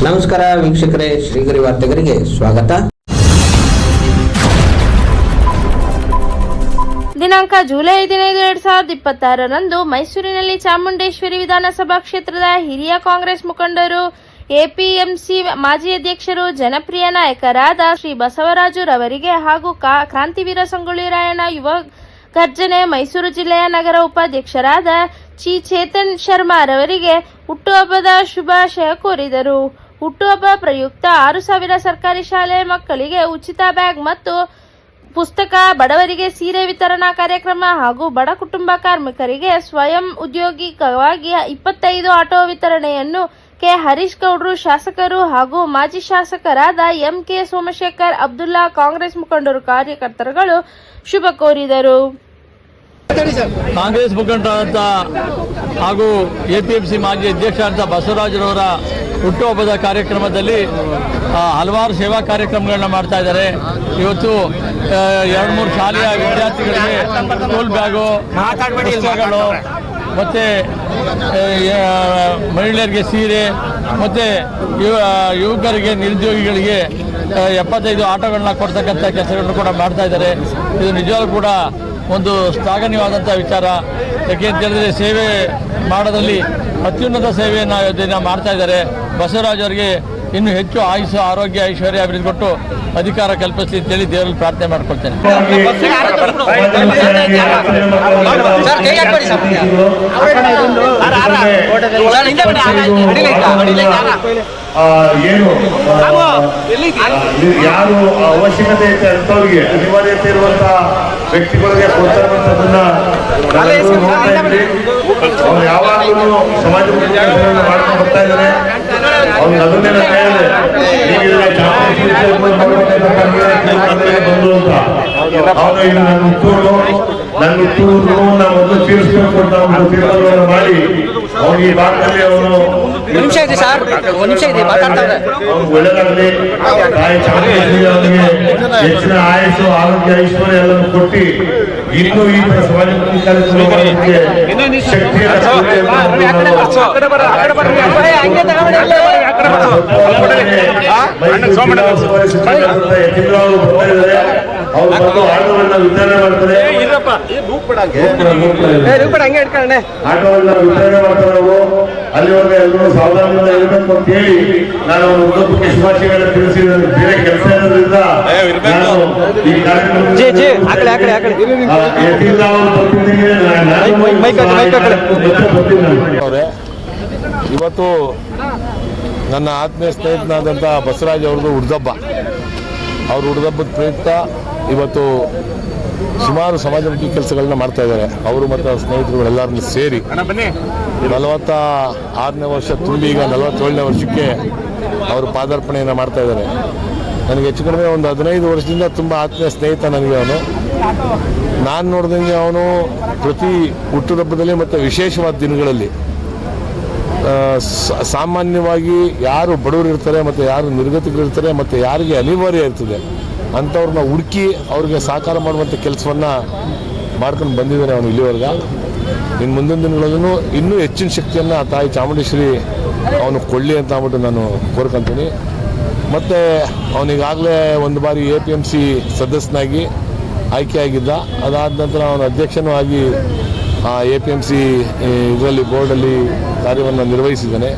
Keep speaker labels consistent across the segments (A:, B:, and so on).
A: ನಮಸ್ಕಾರ ವೀಕ್ಷಕರೇ, ಶ್ರೀಗರಿ ವಾರ್ತೆಗರಿಗೆ ಸ್ವಾಗತ.
B: ದಿನಾಂಕ ಜುಲೈ 15, 2026ರಂದು ಮೈಸೂರಿನಲ್ಲಿ ಚಾಮುಂಡೇಶ್ವರಿ ವಿಧಾನಸಭಾ ಕ್ಷೇತ್ರದ ಹಿರಿಯ ಕಾಂಗ್ರೆಸ್ ಮುಖಂಡರು, ಎಪಿಎಂಸಿ ಮಾಜಿ ಅಧ್ಯಕ್ಷರು, ಜನಪ್ರಿಯ ನಾಯಕರಾದ ಶ್ರೀ ಬಸವರಾಜು ರವರಿಗೆ ಹಾಗೂ ಕ್ರಾಂತಿವೀರ ಸಂಗೊಳ್ಳಿ ರಾಯಣ್ಣ ಯುವ ಗರ್ಜನೆ ಮೈಸೂರು ಜಿಲ್ಲೆಯ ನಗರ ಉಪಾಧ್ಯಕ್ಷರಾದ ಚಿ ಚೇತನ್ ಶರ್ಮಾ ರವರಿಗೆ ಹುಟ್ಟುಹಬ್ಬದ ಶುಭಾಶಯ ಕೋರಿದರು. ಹುಟ್ಟುಹಬ್ಬ ಪ್ರಯುಕ್ತ 6,000 ಸರ್ಕಾರಿ ಶಾಲೆ ಮಕ್ಕಳಿಗೆ ಉಚಿತ ಬ್ಯಾಗ್ ಮತ್ತು ಪುಸ್ತಕ, ಬಡವರಿಗೆ ಸೀರೆ ವಿತರಣಾ ಕಾರ್ಯಕ್ರಮ ಹಾಗೂ ಬಡ ಕುಟುಂಬ ಕಾರ್ಮಿಕರಿಗೆ ಸ್ವಯಂ ಉದ್ಯೋಗಿಕವಾಗಿ 25 ಆಟೋ ವಿತರಣೆಯನ್ನು ಕೆ ಹರೀಶ್ ಗೌಡ್ರು ಶಾಸಕರು ಹಾಗೂ ಮಾಜಿ ಶಾಸಕರಾದ ಎಂಕೆ ಸೋಮಶೇಖರ್, ಅಬ್ದುಲ್ಲಾ, ಕಾಂಗ್ರೆಸ್ ಮುಖಂಡರು, ಕಾರ್ಯಕರ್ತರುಗಳು ಶುಭ ಕೋರಿದರು.
C: ಕಾಂಗ್ರೆಸ್ ಮುಖಂಡರಾದಂಥ ಹಾಗೂ ಎಪಿಎಂಸಿ ಮಾಜಿ ಅಧ್ಯಕ್ಷರಾದಂಥ ಬಸವರಾಜರವರ ಹುಟ್ಟುಹಬ್ಬದ ಕಾರ್ಯಕ್ರಮದಲ್ಲಿ ಹಲವಾರು ಸೇವಾ ಕಾರ್ಯಕ್ರಮಗಳನ್ನ ಮಾಡ್ತಾ ಇದ್ದಾರೆ. ಇವತ್ತು 2-3 ಶಾಲೆಯ ವಿದ್ಯಾರ್ಥಿಗಳಿಗೆ ಸ್ಕೂಲ್ ಬ್ಯಾಗು, ಪುಸ್ತಕಗಳು ಮತ್ತು ಮಹಿಳೆಯರಿಗೆ ಸೀರೆ ಮತ್ತು ಯುವಕರಿಗೆ, ನಿರುದ್ಯೋಗಿಗಳಿಗೆ 75 ಆಟೋಗಳನ್ನ ಕೊಡ್ತಕ್ಕಂಥ ಕೆಲಸಗಳನ್ನು ಕೂಡ ಮಾಡ್ತಾ ಇದ್ದಾರೆ. ಇದು ನಿಜವಾಗ್ಲೂ ಕೂಡ ಒಂದು ಶ್ಲಾಘನೀಯವಾದಂಥ ವಿಚಾರ. ಯಾಕೆ ಅಂತ ಹೇಳಿದ್ರೆ ಸೇವೆ ಮಾಡೋದಲ್ಲಿ ಅತ್ಯುನ್ನತ ಸೇವೆಯನ್ನು ಇದನ್ನು ಮಾಡ್ತಾ ಇದ್ದಾರೆ. ಬಸವರಾಜ್ ಅವರಿಗೆ ಇನ್ನೂ ಹೆಚ್ಚು ಆಯುಷು, ಆರೋಗ್ಯ, ಐಶ್ವರ್ಯ ಅಭಿವೃದ್ಧಿ ಕೊಟ್ಟು ಅಧಿಕಾರ ಕಲ್ಪಿಸಲಿ ಅಂತೇಳಿ ದೇವರಲ್ಲಿ ಪ್ರಾರ್ಥನೆ ಮಾಡ್ಕೊಳ್ತೇನೆ.
D: ಏನು ಯಾರು ಅವಶ್ಯಕತೆ ಐತೆ ಅಂತವ್ರಿಗೆ, ಅನಿವಾರ್ಯತೆ ಇರುವಂತಹ ವ್ಯಕ್ತಿಗಳಿಗೆ ಕೊಡ್ತಾರಂತದನ್ನ ನೋಡ್ತಾ ಇದ್ವಿ. ಅವ್ರು ಯಾವಾಗಲೂ ಸಮಾಜ ಮಾಡ್ಕೊಂಡು ಬರ್ತಾ ಇದ್ದಾರೆ. ಅವ್ರಿಗೆ ಅದನ್ನೆಲ್ಲ ಹೇಳಿದೆ, ಬಂದು ಅಂತ. ಅವನು ಇದು ನನ್ನ ಹುಟ್ಟೂರು ಋಣವನ್ನ ಮೊದಲು ತೀರಿಸಬೇಕು ಅಂತ ಒಂದು ತೀರ್ಮಾನವನ್ನು ಮಾಡಿ ಅವ್ರಿಗೆ ಈ ಭಾಗದಲ್ಲಿ ಅವನು ಒಳ್ಳೆದಾಗಲಿ, ತಾಯಿ ಚಾಮುಂಡೇಶ್ವರಿ ಅವನಿಗೆ ಹೆಚ್ಚಿನ ಆಯಸ್ಸು, ಆರೋಗ್ಯ, ಐಶ್ವರ್ಯ ಎಲ್ಲವನ್ನು ಕೊಟ್ಟು ಇನ್ನೂ ಈ ತರ ಸಮಾಜಮುಖಿ ಕಾರ್ಯಕ್ರಮ ಮಾಡೋದಕ್ಕೆ ಅವರು ಆಟೋಗಳನ್ನ ವಿತರಣೆ ಮಾಡ್ತಾರೆ. ಆಟೋಗಳನ್ನ ವಿತರಣೆ ಮಾಡ್ತಾರೆ. ನಾವು ಅಲ್ಲಿವರೆಗೆ ಎಲ್ಲರೂ ಸಾವಧಾನದಿಂದ ಇರಬೇಕು ಅಂತ ಹೇಳಿ ನಾನು ಉದ್ದಕ್ಕೆ ಶುಭಾಶಯಗಳನ್ನ ತಿಳಿಸಿದ್ದೇನೆ. ಬೇರೆ ಕೆಲಸ ಇರೋದ್ರಿಂದ ನಾನು ಈ
E: ಇವತ್ತು ನನ್ನ ಆತ್ಮೀಯ ಸ್ನೇಹಿತನಾದಂಥ ಬಸವರಾಜ್ ಅವ್ರದ್ದು ಹುಡ್ದಬ್ಬ. ಅವ್ರ ಹುಡ್ದಬ್ಬದ ಪ್ರಯುಕ್ತ ಇವತ್ತು ಸುಮಾರು ಸಮಾಜಮುಖಿ ಕೆಲಸಗಳನ್ನ ಮಾಡ್ತಾ ಇದ್ದಾರೆ. ಅವರು ಮತ್ತು ಅವ್ರ ಸ್ನೇಹಿತರುಗಳೆಲ್ಲರನ್ನು ಸೇರಿ 46ನೇ ವರ್ಷ ತುಂಬಿ ಈಗ 47ನೇ ವರ್ಷಕ್ಕೆ ಅವರು ಪಾದಾರ್ಪಣೆಯನ್ನು ಮಾಡ್ತಾ ಇದ್ದಾರೆ. ನನಗೆ ಹೆಚ್ಚು ಕಡಿಮೆ ಒಂದು 15 ವರ್ಷದಿಂದ ತುಂಬ ಆತ್ಮೀಯ ಸ್ನೇಹಿತ ನನಗೆ ಅವನು. ನಾನು ನೋಡಿದಂಗೆ ಅವನು ಪ್ರತಿ ಹುಟ್ಟುಹಬ್ಬದಲ್ಲಿ ಮತ್ತು ವಿಶೇಷವಾದ ದಿನಗಳಲ್ಲಿ ಸಾಮಾನ್ಯವಾಗಿ ಯಾರು ಬಡವರು ಇರ್ತಾರೆ ಮತ್ತು ಯಾರು ನಿರ್ಗತಿಕರಿರ್ತಾರೆ ಮತ್ತು ಯಾರಿಗೆ ಅನಿವಾರ್ಯ ಇರ್ತದೆ ಅಂಥವ್ರನ್ನ ಹುಡುಕಿ ಅವ್ರಿಗೆ ಸಹಕಾರ ಮಾಡುವಂಥ ಕೆಲಸವನ್ನು ಮಾಡ್ಕೊಂಡು ಬಂದಿದ್ದಾನೆ ಅವನು ಇಲ್ಲಿವರೆಗೆ. ಇನ್ನು ಮುಂದಿನ ದಿನಗಳಲ್ಲೂ ಇನ್ನೂ ಹೆಚ್ಚಿನ ಶಕ್ತಿಯನ್ನು ತಾಯಿ ಚಾಮುಂಡೇಶ್ವರಿ ಅವನು ಕೊಳ್ಳಿ ಅಂತ ಅಂದ್ಬಿಟ್ಟು ನಾನು ಕೋರ್ಕೊತೀನಿ. ಮತ್ತು ಅವನಿಗಾಗಲೇ ಒಂದು ಬಾರಿ APMC ಸದಸ್ಯನಾಗಿ ಆಯ್ಕೆಯಾಗಿದ್ದ. ಅದಾದ ನಂತರ ಅವನ ಅಧ್ಯಕ್ಷನೂ ಆಗಿ APMC ಇದರಲ್ಲಿ ಬೋರ್ಡಲ್ಲಿ ಕಾರ್ಯವನ್ನು ನಿರ್ವಹಿಸಿದ್ದಾನೆ.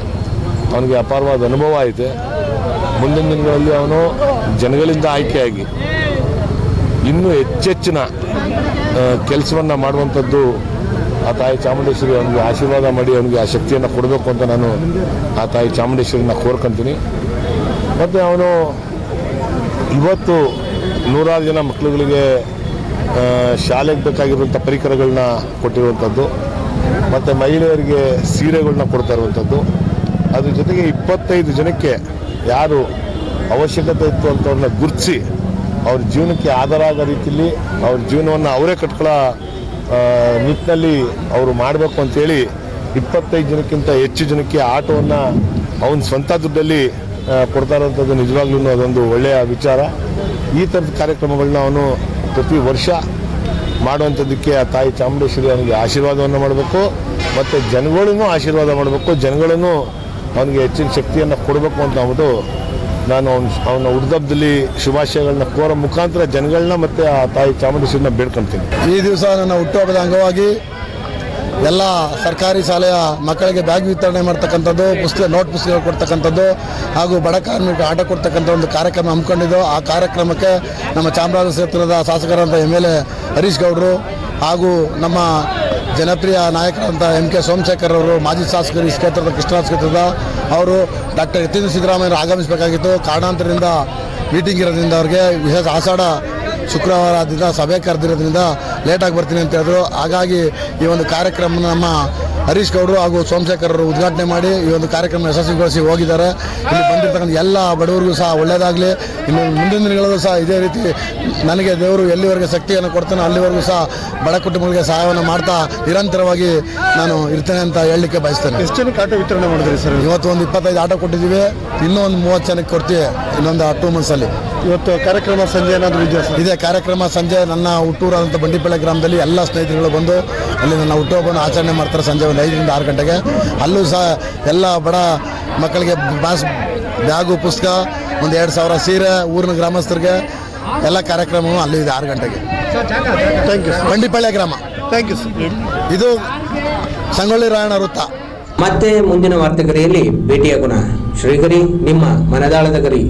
E: ಅವನಿಗೆ ಅಪಾರವಾದ ಅನುಭವ ಐತೆ. ಮುಂದಿನ ದಿನಗಳಲ್ಲಿ ಅವನು ಜನಗಳಿಂದ ಆಯ್ಕೆಯಾಗಿ ಇನ್ನೂ ಹೆಚ್ಚೆಚ್ಚಿನ ಕೆಲಸವನ್ನು ಮಾಡುವಂಥದ್ದು ಆ ತಾಯಿ ಚಾಮುಂಡೇಶ್ವರಿ ಅವನಿಗೆ ಆಶೀರ್ವಾದ ಮಾಡಿ ಅವನಿಗೆ ಆ ಶಕ್ತಿಯನ್ನು ಕೊಡಬೇಕು ಅಂತ ನಾನು ಆ ತಾಯಿ ಚಾಮುಂಡೇಶ್ವರಿನ ಕೋರ್ಕೊತೀನಿ. ಮತ್ತು ಅವನು ಇವತ್ತು 100 ಜನ ಮಕ್ಕಳುಗಳಿಗೆ ಶಾಲೆಗೆ ಬೇಕಾಗಿರುವಂಥ ಪರಿಕರಗಳನ್ನ ಕೊಟ್ಟಿರುವಂಥದ್ದು ಮತ್ತು ಮಹಿಳೆಯರಿಗೆ ಸೀರೆಗಳನ್ನ ಕೊಡ್ತಾ ಇರುವಂಥದ್ದು. ಅದ್ರ ಜೊತೆಗೆ 25 ಜನಕ್ಕೆ ಯಾರು ಅವಶ್ಯಕತೆ ಇತ್ತು ಅಂಥವ್ರನ್ನ ಗುರುತಿಸಿ ಅವ್ರ ಜೀವನಕ್ಕೆ ಆಧಾರ ಆಗೋ ರೀತಿಯಲ್ಲಿ ಅವ್ರ ಜೀವನವನ್ನು ಅವರೇ ಕಟ್ಕೊಳ್ಳೋ ನಿಟ್ಟಿನಲ್ಲಿ ಅವರು ಮಾಡಬೇಕು ಅಂತೇಳಿ 25 ಜನಕ್ಕಿಂತ ಹೆಚ್ಚು ಜನಕ್ಕೆ ಆಟೋವನ್ನು ಅವನ ಸ್ವಂತ ದುಡ್ಡಲ್ಲಿ ಕೊಡ್ತಾ ಇರೋಂಥದ್ದು ನಿಜವಾಗ್ಲೂ ಅದೊಂದು ಒಳ್ಳೆಯ ವಿಚಾರ. ಈ ಥರದ ಕಾರ್ಯಕ್ರಮಗಳನ್ನ ಅವನು ಪ್ರತಿ ವರ್ಷ ಮಾಡುವಂಥದ್ದಕ್ಕೆ ಆ ತಾಯಿ ಚಾಮುಂಡೇಶ್ವರಿ ಅವನಿಗೆ ಆಶೀರ್ವಾದವನ್ನು ಮಾಡಬೇಕು ಮತ್ತು ಜನಗಳನ್ನೂ ಆಶೀರ್ವಾದ ಮಾಡಬೇಕು. ಜನಗಳನ್ನು ಅವನಿಗೆ ಹೆಚ್ಚಿನ ಶಕ್ತಿಯನ್ನು ಕೊಡಬೇಕು ಅಂತ ಅಂದ್ಬಿಟ್ಟು ನಾನು ಅವನ ಹುಟ್ಟುಹಬ್ಬದಲ್ಲಿ ಶುಭಾಶಯಗಳನ್ನ ಕೋರೋ ಮುಖಾಂತರ ಜನಗಳನ್ನ ಮತ್ತು ಆ ತಾಯಿ ಚಾಮುಂಡೇಶ್ವರಿನ ಬೇಡ್ಕೊಳ್ತೀನಿ.
F: ಈ ದಿವಸ ನನ್ನ ಹುಟ್ಟುಹಬ್ಬದ ಅಂಗವಾಗಿ ಎಲ್ಲ ಸರ್ಕಾರಿ ಶಾಲೆಯ ಮಕ್ಕಳಿಗೆ ಬ್ಯಾಗ್ ವಿತರಣೆ ಮಾಡ್ತಕ್ಕಂಥದ್ದು, ನೋಟ್ ಪುಸ್ತಕ ಕೊಡ್ತಕ್ಕಂಥದ್ದು ಹಾಗೂ ಬಡ ಕಾರ್ಮಿಕ ಆಟ ಕೊಡ್ತಕ್ಕಂಥ ಒಂದು ಕಾರ್ಯಕ್ರಮ ಹಮ್ಮಿಕೊಂಡಿದ್ದು. ಆ ಕಾರ್ಯಕ್ರಮಕ್ಕೆ ನಮ್ಮ ಚಾಮರಾಜ ಕ್ಷೇತ್ರದ ಶಾಸಕರಾದಂಥ MLA ಹರೀಶ್ ಗೌಡರು ಹಾಗೂ ನಮ್ಮ ಜನಪ್ರಿಯ ನಾಯಕರಂಥ MK ಸೋಮಶೇಖರ್ ಅವರು, ಮಾಜಿ ಶಾಸಕರು ಈ ಕ್ಷೇತ್ರದ ಕೃಷ್ಣರಾಜ ಕ್ಷೇತ್ರದ ಅವರು, ಡಾಕ್ಟರ್ ಯತೀಂದ್ರ ಸಿದ್ದರಾಮಯ್ಯರು ಆಗಮಿಸಬೇಕಾಗಿತ್ತು. ಕಾರಣಾಂತರದಿಂದ ಮೀಟಿಂಗ್ ಇರೋದ್ರಿಂದ ಅವ್ರಿಗೆ ವಿಶೇಷ ಆಷಾಢ ಶುಕ್ರವಾರ ದಿನ ಸಭೆ ಕರೆದಿರೋದ್ರಿಂದ ಲೇಟಾಗಿ ಬರ್ತೀನಿ ಅಂತ ಹೇಳಿದ್ರು. ಹಾಗಾಗಿ ಈ ಒಂದು ಕಾರ್ಯಕ್ರಮ ನಮ್ಮ ಹರೀಶ್ ಗೌಡರು ಹಾಗೂ ಸೋಮಶೇಖರ್ ಅವರು ಉದ್ಘಾಟನೆ ಮಾಡಿ ಈ ಒಂದು ಕಾರ್ಯಕ್ರಮ ಯಶಸ್ವಿಗೊಳಿಸಿ ಹೋಗಿದ್ದಾರೆ. ಇಲ್ಲಿ ಬಂದಿರತಕ್ಕಂಥ ಎಲ್ಲ ಬಡವರಿಗೂ ಸಹ ಒಳ್ಳೆಯದಾಗಲಿ. ಇನ್ನು ಮುಂದಿನ ದಿನಗಳಲ್ಲೂ ಸಹ ಇದೇ ರೀತಿ ನನಗೆ ದೇವರು ಎಲ್ಲಿವರೆಗೆ ಶಕ್ತಿಯನ್ನು ಕೊಡ್ತಾನೆ ಅಲ್ಲಿವರೆಗೂ ಸಹ ಬಡ ಕುಟುಂಬಗಳಿಗೆ ಸಹಾಯವನ್ನು ಮಾಡ್ತಾ ನಿರಂತರವಾಗಿ ನಾನು ಇರ್ತೇನೆ ಅಂತ ಹೇಳಲಿಕ್ಕೆ ಬಯಸ್ತೇನೆ.
G: ಎಷ್ಟು ಜನಕ್ಕೆ ಆಟೋ ವಿತರಣೆ ಮಾಡಿದ್ರಿ ಸರ್?
F: ಇವತ್ತು ಒಂದು 25 ಆಟೋ ಕೊಟ್ಟಿದ್ದೀವಿ, ಇನ್ನೂ ಒಂದು 30 ಜನಕ್ಕೆ ಕೊಡ್ತೀವಿ ಇನ್ನೊಂದು 2 ಮಂತ್ಸಲ್ಲಿ.
G: ಇವತ್ತು ಕಾರ್ಯಕ್ರಮ ಸಂಜೆ ಏನಾದರೂ ಇದೆಯಾ ಸರ್?
F: ಇದೇ ಕಾರ್ಯಕ್ರಮ ಸಂಜೆ ನನ್ನ ಹುಟ್ಟೂರಾದಂಥ ಬಂಡಿಪಳ್ಳಿ ಗ್ರಾಮದಲ್ಲಿ ಎಲ್ಲ ಸ್ನೇಹಿತರುಗಳು ಬಂದು ಅಲ್ಲಿ ನನ್ನ ಹುಟ್ಟುಹಬ್ಬವನ್ನು ಆಚರಣೆ ಮಾಡ್ತಾರೆ ಸಂಜೆ ಒಂದು 5 ರಿಂದ 6 ಗಂಟೆಗೆ. ಅಲ್ಲೂ ಸಹ ಎಲ್ಲ ಬಡ ಮಕ್ಕಳಿಗೆ ಬ್ಯಾಗು, ಪುಸ್ತಕ, ಒಂದು 2,000 ಸೀರೆ, ಊರಿನ ಗ್ರಾಮಸ್ಥರಿಗೆ ಎಲ್ಲ ಕಾರ್ಯಕ್ರಮವೂ ಅಲ್ಲಿ ಇದೆ 6 ಗಂಟೆಗೆ.
G: Thank you.
F: ಬಂಡಿಪಳ್ಳಿ ಗ್ರಾಮ.
G: Thank you sir.
F: ಇದು ಸಂಗೊಳ್ಳಿ ರಾಯಣ್ಣ ವೃತ್ತ.
A: ಮತ್ತೆ ಮುಂದಿನ ವಾರ್ತೆಗರಿಯಲ್ಲಿ ಭೇಟಿಯಾಗೋಣ. ಶ್ರೀಗರಿ, ನಿಮ್ಮ ಮನದಾಳದ ಗರಿ.